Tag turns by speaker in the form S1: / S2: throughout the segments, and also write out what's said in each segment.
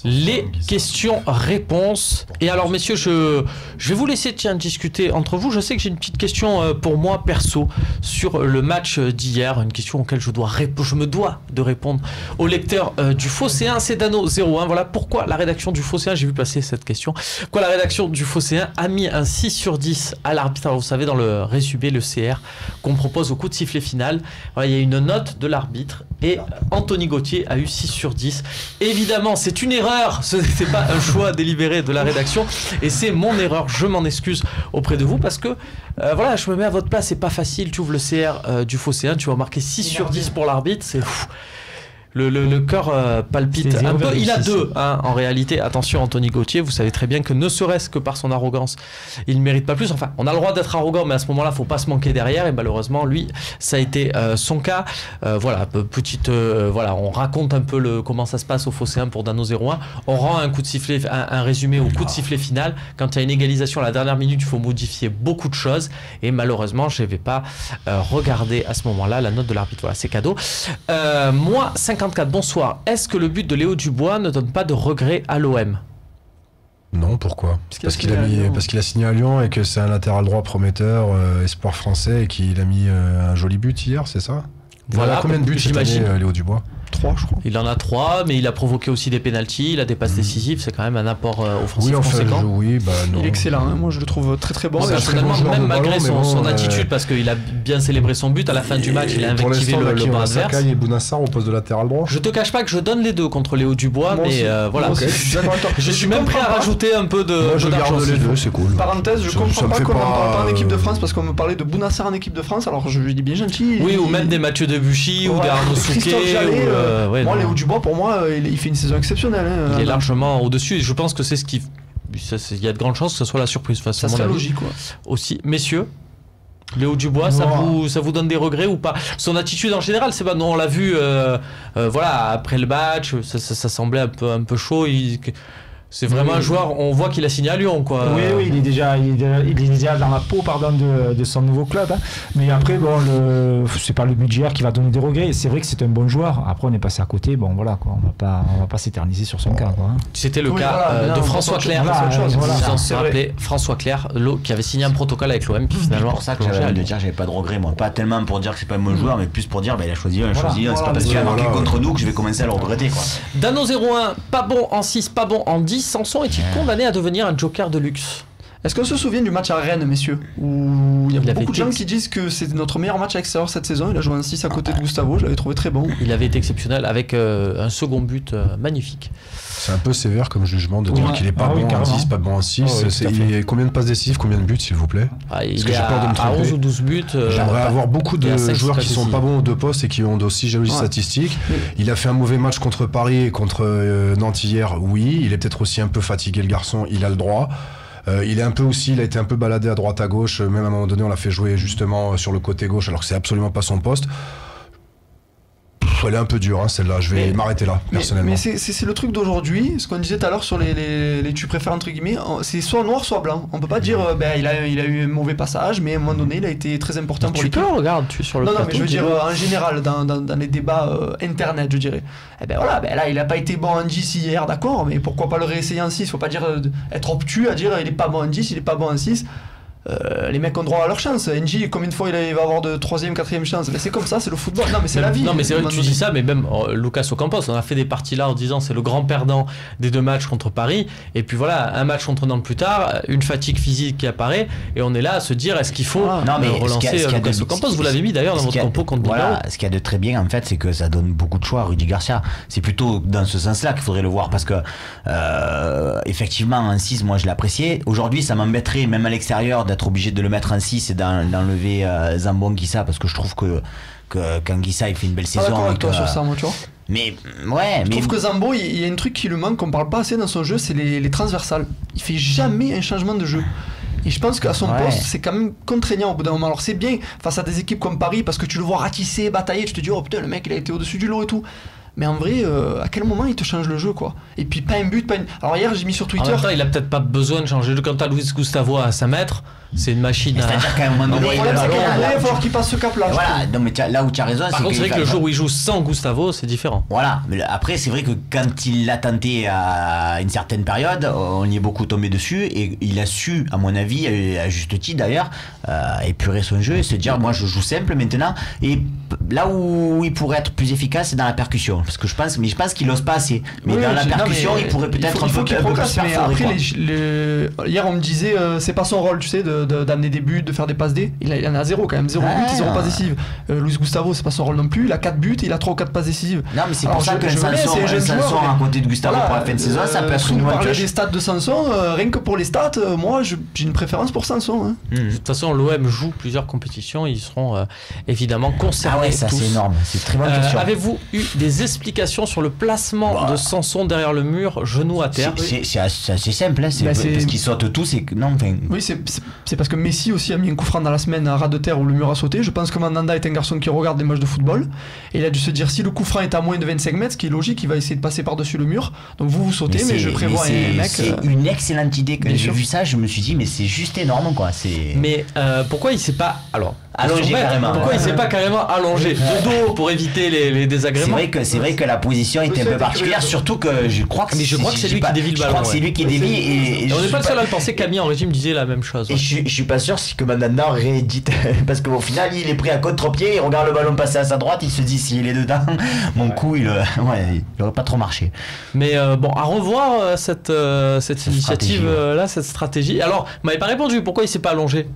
S1: Les questions-réponses. Et alors, messieurs, je vais vous laisser discuter entre vous. Je sais que j'ai une petite question pour moi, perso, sur le match d'hier. Une question auquel je me dois de répondre au lecteur du Phocéen. C'est Dano01. Voilà pourquoi la rédaction du Phocéen, j'ai vu passer cette question, pourquoi la rédaction du Phocéen a mis un 6 sur 10 à l'arbitre. Alors, vous savez, dans le résumé, le CR, qu'on propose au coup de sifflet final, voilà, il y a une note de l'arbitre. Et Anthony Gauthier a eu 6 sur 10. Évidemment, c'est une erreur. Ce n'était pas un choix délibéré de la rédaction. Et c'est mon erreur. Je m'en excuse auprès de vous parce que voilà, je me mets à votre place. C'est pas facile. Tu ouvres le CR du Phocéen. Tu vas marquer 6 sur 10 pour l'arbitre. C'est fou. Le cœur palpite un peu. Il a 2 en réalité. Attention, Anthony Gauthier, vous savez très bien que ne serait-ce que par son arrogance, il ne mérite pas plus. Enfin, on a le droit d'être arrogant, mais à ce moment-là, il ne faut pas se manquer derrière. Et malheureusement, lui, ça a été son cas. Voilà, voilà, on raconte un peu comment ça se passe au Phocéen pour Dano01. On rend un coup de sifflet, un résumé au coup de sifflet final. Quand il y a une égalisation à la dernière minute, il faut modifier beaucoup de choses. Et malheureusement, je ne vais pas regarder à ce moment-là la note de l'arbitre. Voilà, c'est cadeau. Moi, 54, bonsoir. Est-ce que le but de Léo Dubois ne donne pas de regret à l'OM ?
S2: Non, pourquoi ? Parce qu'il a signé à Lyon et que c'est un latéral droit prometteur, espoir français, et qu'il a mis un joli but hier, c'est ça ? Voilà, combien de buts cette année, Léo Dubois ?
S3: 3, je crois.
S1: Il en a 3, mais il a provoqué aussi des pénaltys, il a des passes décisives, c'est quand même un apport offensif conséquent.
S2: Oui, bah non.
S3: Il est excellent, hein. Moi je le trouve très très bon.
S1: Personnellement, même malgré son attitude, parce qu'il a bien célébré son but, à la fin du match, il a invectivé le banc adverse.
S2: Sakai et Bounassar au poste de latéral droit.
S1: Je te cache pas que je donne les deux contre Léo Dubois, mais voilà. Je suis même prêt à rajouter un peu de.
S2: Moi je garde les deux, c'est cool.
S3: Parenthèse, je comprends pas qu'on en parle pas en équipe de France, parce qu'on me parlait de Bounassar en équipe de France, alors je lui dis bien gentil.
S1: Oui, ou même des Mathieu Debuchy ou des Arnaud Souquet.
S3: Moi, Léo Dubois, pour moi, il fait une saison exceptionnelle.
S1: Il est largement au-dessus et je pense que c'est ce qui. Il y a de grandes chances que ce soit la surprise.
S3: Ça serait logique, quoi.
S1: Aussi, messieurs, Léo Dubois, ça vous donne des regrets ou pas ? Son attitude en général, c'est pas. Non, on l'a vu, voilà, après le match, ça semblait un peu chaud. C'est vraiment un joueur, on voit qu'il a signé à Lyon, quoi.
S4: Oui, il est déjà dans la peau, de son nouveau club. Hein. Mais après, bon, c'est pas le budget qui va donner des regrets. C'est vrai que c'est un bon joueur. Après, on est passé à côté. Bon, voilà, quoi. On va pas s'éterniser sur son cas, quoi. Hein.
S1: C'était le cas de François Clerc. Vous en rappelez, François Clerc, qui avait signé un protocole avec l'OM, qui finalement.
S5: C'est pour ça que j'avais pas de regrets, moi. Pas tellement pour dire que c'est pas un bon joueur, mais plus pour dire, il a choisi. C'est pas parce qu'il a marqué contre nous que je vais commencer à le regretter, quoi.
S1: Dano01, pas bon en 6, pas bon en 10. Sanson est-il condamné à devenir un joker de luxe ?
S3: Est-ce qu'on se souvient du match à Rennes, messieurs, où il y a beaucoup de gens qui disent que c'est notre meilleur match à l'extérieur cette saison. Il a joué en 6 à côté de Gustavo, je l'avais trouvé très bon.
S1: Il avait été exceptionnel avec un second but magnifique.
S2: C'est un peu sévère comme jugement de dire qu'il est pas bon en 10, pas bon en 6. Combien de passes décisives, combien de buts, s'il vous plaît ?
S1: Il est à 11 ou 12 buts.
S2: J'aimerais avoir beaucoup de joueurs qui sont pas bons aux deux postes et qui ont d'aussi jalousies statistiques. Il a fait un mauvais match contre Paris et contre Nantes hier, oui. Il est peut-être aussi un peu fatigué, le garçon, il a le droit. Il a été un peu baladé à droite à gauche, même à un moment donné on l'a fait jouer justement sur le côté gauche alors que c'est absolument pas son poste. Elle est un peu dure, celle-là, je vais m'arrêter là, personnellement.
S3: Mais c'est le truc d'aujourd'hui, ce qu'on disait tout à l'heure sur les tu préfères entre guillemets, c'est soit noir soit blanc. On peut pas dire il a eu un mauvais passage, mais à un moment donné il a été très important pour l'équipe.
S1: Regarde, tu es sur le plateau.
S3: Non, mais je veux dire en général, dans les débats internet, je dirais. Là il a pas été bon en 10 hier, d'accord, mais pourquoi pas le réessayer en 6 ? Faut pas dire être obtus à dire il est pas bon en 10, il est pas bon en 6. Les mecs ont droit à leur chance. NJ, combien de fois il va avoir de 3ème, 4ème chance ? C'est comme ça, c'est le football. Non, mais c'est la vie.
S1: Non, mais c'est vrai que tu dis ça, mais même Lucas Ocampos, on a fait des parties là en disant c'est le grand perdant des 2 matchs contre Paris. Et puis voilà, un match contre Nantes plus tard, une fatigue physique qui apparaît, et on est là à se dire est-ce qu'il faut relancer Lucas Ocampos ? Vous l'avez mis d'ailleurs dans votre compo contre Bilbao.
S5: Ce qu'il y a de très bien en fait, c'est que ça donne beaucoup de choix à Rudy Garcia. C'est plutôt dans ce sens-là qu'il faudrait le voir parce que effectivement en 6, moi je l'appréciais. Aujourd'hui, ça m'embêterait même à l'extérieur d'être obligé de le mettre en 6 et d'enlever Zambon Guissa parce que je trouve que quand Guissa il fait une belle saison
S3: avec toi sur ça, moi, tu vois.
S5: Mais
S3: je trouve que Zambo il y a un truc qui lui manque qu'on parle pas assez dans son jeu, c'est les transversales. Il fait jamais un changement de jeu. Et je pense qu'à son poste, c'est quand même contraignant au bout d'un moment. Alors c'est bien face à des équipes comme Paris parce que tu le vois ratisser, batailler, tu te dis oh putain le mec il a été au-dessus du lot et tout. Mais en vrai, à quel moment il te change le jeu, quoi ? Et puis pas un but, pas une... Alors hier j'ai mis sur Twitter...
S1: En même temps, il a peut-être pas besoin de changer. Quand t'as Luis Gustavo à 5 mètres, C'est une machine.
S5: C'est-à-dire qu'à un moment donné,
S3: il va falloir qu'il passe ce cap-là.
S5: Voilà, non, mais là où tu as raison,
S1: par contre, c'est vrai que le jour où il joue sans Gustavo, c'est différent.
S5: Voilà, mais après, c'est vrai que quand il l'a tenté à une certaine période, on y est beaucoup tombé dessus et il a su, à mon avis, à juste titre d'ailleurs, épurer son jeu et se dire moi je joue simple maintenant. Et là où il pourrait être plus efficace, c'est dans la percussion. Parce que je pense qu'il n'ose pas assez. Mais dans la percussion, il pourrait peut-être un peu plus
S3: après, hier, on me disait, c'est pas son rôle, tu sais, d'amener des buts, de faire des passes D. Il en a 0 quand même, 0 buts et 0 passes décisives. Luis Gustavo, c'est pas son rôle non plus. Il a 4 buts, il a 3 ou 4 passes décisives.
S5: Non, mais c'est pour ça que Sanson à côté de Gustavo pour la fin de saison, ça peut être une bonne
S3: pioche. Des stats de Sanson, rien que pour les stats, moi j'ai une préférence pour Sanson.
S1: De toute façon, l'OM joue plusieurs compétitions, ils seront évidemment concernés.
S5: Ah ouais, ça c'est énorme, c'est une très bonne question.
S1: Avez-vous eu des explications sur le placement de Sanson derrière le mur, genou à terre?
S5: C'est assez simple, hein, parce qu'ils sautent tous et non, enfin...
S3: Oui, c'est parce que Messi aussi a mis un coup franc dans la semaine à ras de terre où le mur a sauté. Je pense que Mandanda est un garçon qui regarde des matchs de football et il a dû se dire si le coup franc est à moins de 25 mètres, ce qui est logique, il va essayer de passer par-dessus le mur. Donc vous sautez, mais je prévois un mec.
S5: C'est une excellente idée. Quand j'ai vu ça, je me suis dit mais c'est juste énorme quoi.
S1: Mais pourquoi il s'est pas
S5: allongé carrément?
S1: Pourquoi il s'est pas carrément allongé de dos pour éviter les désagréments?
S5: C'est vrai que la position était un peu particulière, surtout que je crois que
S1: c'est lui qui dévie le ballon.
S5: C'est lui qui dévie et
S1: on n'est pas le seul à le penser. Camille en régime disait la même chose.
S5: Et je suis pas sûr que Mandanda réédite parce qu'au final il est pris à contre-pied, il regarde le ballon passer à sa droite, il se dit s'il est dedans, mon coup il aurait pas trop marché.
S1: Mais bon, à revoir cette initiative là, cette stratégie. Alors, vous m'avez pas répondu. Pourquoi il s'est pas allongé?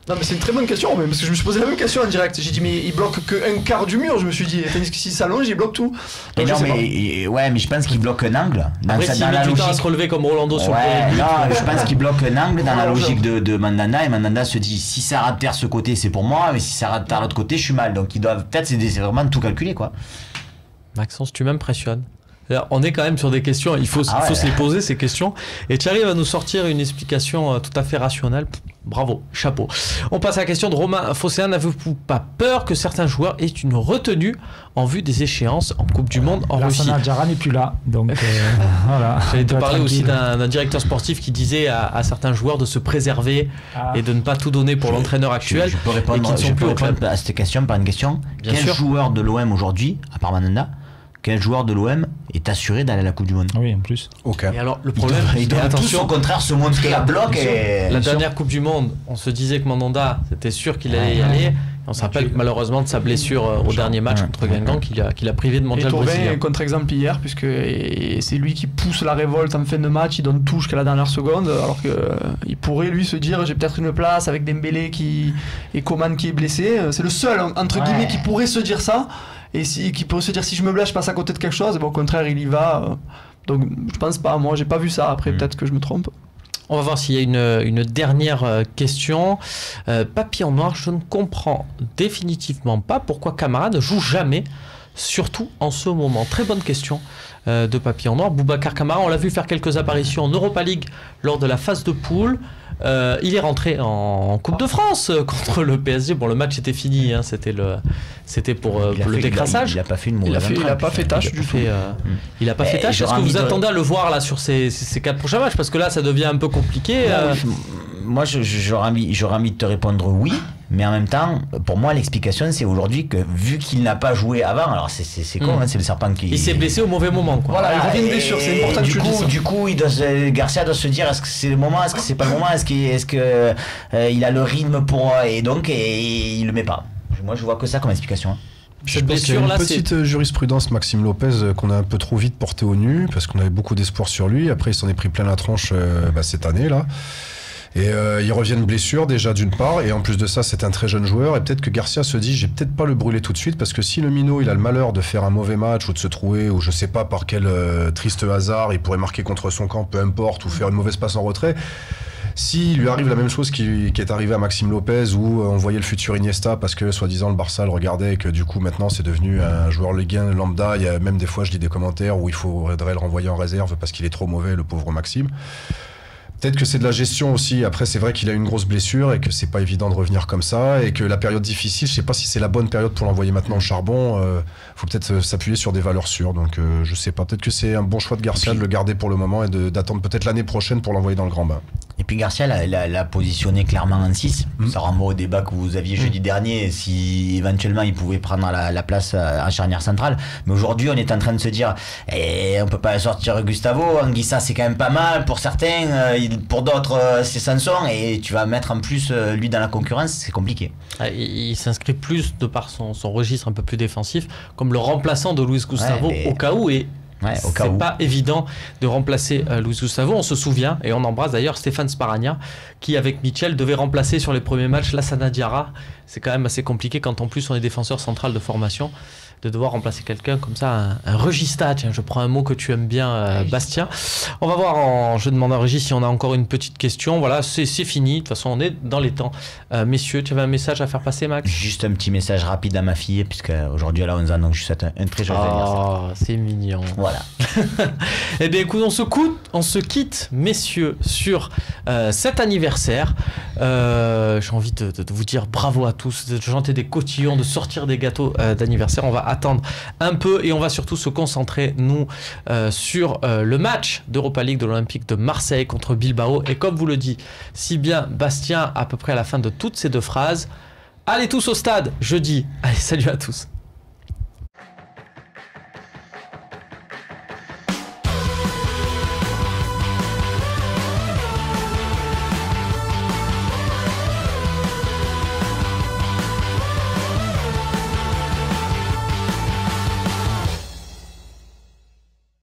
S3: Non mais c'est une très bonne question, parce que je me suis posé la même question en direct. J'ai dit mais il bloque que un quart du mur, je me suis dit, tandis que s'il s'allonge il bloque tout.
S5: Donc, mais je pense qu'il bloque un angle.
S1: Après s'il met du temps à se relever comme Rolando sur le premier but.
S5: Non, je pense qu'il bloque un angle dans la logique de Mandanda, et Mandanda se dit si ça rate terre ce côté c'est pour moi, mais si ça rate terre l'autre côté je suis mal. Donc ils doivent peut-être c'est vraiment tout calculer quoi.
S1: Maxence, tu m'impressionnes. On est quand même sur des questions, il faut se les poser ces questions, et tu arrives à nous sortir une explication tout à fait rationnelle. Bravo, chapeau. On passe à la question de Romain Fosséan. N'avez-vous pas peur que certains joueurs aient une retenue en vue des échéances en Coupe du Monde en Russie?
S4: Djara n'est plus là, donc voilà.
S1: J'allais te parler aussi d'un directeur sportif qui disait à certains joueurs de se préserver et de ne pas tout donner pour l'entraîneur actuel.
S5: Je peux répondre à cette question par une question. Quel joueur de l'OM aujourd'hui, à part Mandanda, quel joueur de l'OM est assuré d'aller à la Coupe du Monde?
S4: Oui, en plus.
S2: Aucun.
S1: Et alors, le problème,
S5: attention, au contraire, se montrer à bloc.
S1: La dernière Coupe du Monde, on se disait que Mandanda, c'était sûr qu'il allait y aller. On se rappelle malheureusement de sa blessure au dernier match contre Guingamp qu'il a privé de mondial brésilien.
S3: Et contre-exemple hier, puisque c'est lui qui pousse la révolte en fin de match, il donne tout jusqu'à la dernière seconde, alors qu'il pourrait lui se dire j'ai peut-être une place avec Dembélé et Coman qui est blessé. C'est le seul, entre guillemets, qui pourrait se dire ça. Et qui pourrait se dire si je me blesse je passe à côté de quelque chose, et bon, au contraire il y va. Donc je pense pas, moi j'ai pas vu ça, après peut-être que je me trompe.
S1: On va voir s'il y a une dernière question. Papillon Noir, je ne comprends définitivement pas pourquoi Camara ne joue jamais, surtout en ce moment. Très bonne question de Papillon Noir. Boubacar Camara, on l'a vu faire quelques apparitions en Europa League lors de la phase de poule. Il est rentré en Coupe de France contre le PSG. Bon, le match était fini, hein, c'était pour le décrassage.
S5: Il n'a pas fait une
S3: mauvaise entrée. Il n'a pas fait tâche du tout.
S1: Il n'a pas fait tâche. Est-ce que vous attendez à le voir là sur ces 4 prochains matchs? Parce que là, ça devient un peu compliqué.
S5: Moi, j'aurais envie de te répondre oui. Mais en même temps, pour moi, l'explication, c'est aujourd'hui que vu qu'il n'a pas joué avant, alors c'est con, hein, c'est le serpent qui...
S1: Il s'est blessé au mauvais moment, quoi.
S3: Voilà, il revient de blessure, c'est important que tu dises ça.
S5: Du coup, Garcia doit se dire, est-ce que c'est le moment, est-ce que c'est pas le moment, est-ce que il a le rythme pour... Et donc, il le met pas. Moi, je vois que ça comme explication. Hein.
S2: Je pense qu'il y a une petite jurisprudence Maxime Lopez qu'on a un peu trop vite porté au nu, parce qu'on avait beaucoup d'espoir sur lui. Après, il s'en est pris plein la tronche cette année, là. Et il revient de blessure déjà d'une part, et en plus de ça c'est un très jeune joueur, et peut-être que Garcia se dit j'ai peut-être pas le brûler tout de suite, parce que si le minot il a le malheur de faire un mauvais match ou de se trouver, ou je sais pas par quel triste hasard il pourrait marquer contre son camp, peu importe, ou faire une mauvaise passe en retrait, s'il lui arrive la même chose qui est arrivé à Maxime Lopez, où on voyait le futur Iniesta parce que soi-disant le Barça le regardait et que du coup maintenant c'est devenu un joueur Ligue 1 lambda, il y a même des fois je lis des commentaires où il faudrait le renvoyer en réserve parce qu'il est trop mauvais, le pauvre Maxime. Peut-être que c'est de la gestion aussi. Après, c'est vrai qu'il a une grosse blessure et que c'est pas évident de revenir comme ça, et que la période difficile, je sais pas si c'est la bonne période pour l'envoyer maintenant au charbon. Faut peut-être s'appuyer sur des valeurs sûres. Donc, je sais pas. Peut-être que c'est un bon choix de Garcia de le garder pour le moment et d'attendre peut-être l'année prochaine pour l'envoyer dans le grand bain.
S5: Et puis Garcia l'a positionné clairement en 6. Ça renvoie au débat que vous aviez jeudi dernier, si éventuellement il pouvait prendre la place en charnière centrale. Mais aujourd'hui, on est en train de se dire, on peut pas sortir Gustavo. Anguissa, c'est quand même pas mal pour certains. Pour d'autres, c'est Sanson. Et tu vas mettre en plus lui dans la concurrence, c'est compliqué.
S1: Il s'inscrit plus de par son registre un peu plus défensif, comme le remplaçant de Luis Gustavo au cas où. Et c'est pas évident de remplacer Luis Gustavo. On se souvient, et on embrasse d'ailleurs Stéphane Sparagna, qui avec Mitchell devait remplacer sur les premiers matchs Lassana Diarra. C'est quand même assez compliqué quand en plus on est défenseur central de formation, de devoir remplacer quelqu'un comme ça, un regista. Tiens, je prends un mot que tu aimes bien, Bastien. On va voir, je demande à Régis si on a encore une petite question. Voilà, c'est fini. De toute façon, on est dans les temps. Messieurs, tu avais un message à faire passer, Max?
S5: Juste un petit message rapide à ma fille, puisque aujourd'hui elle a 11 ans, donc je lui souhaite un très joyeux anniversaire.
S1: Oh, c'est mignon.
S5: Voilà.
S1: Eh bien, écoute, on se quitte, messieurs, sur cet anniversaire. J'ai envie de vous dire bravo à tous, de chanter des cotillons, de sortir des gâteaux d'anniversaire. On va attendre un peu et on va surtout se concentrer, nous, sur le match d'Europa League de l'Olympique de Marseille contre Bilbao. Et comme vous le dit si bien Bastien, à peu près à la fin de toutes ces deux phrases, allez tous au stade jeudi. Allez, salut à tous.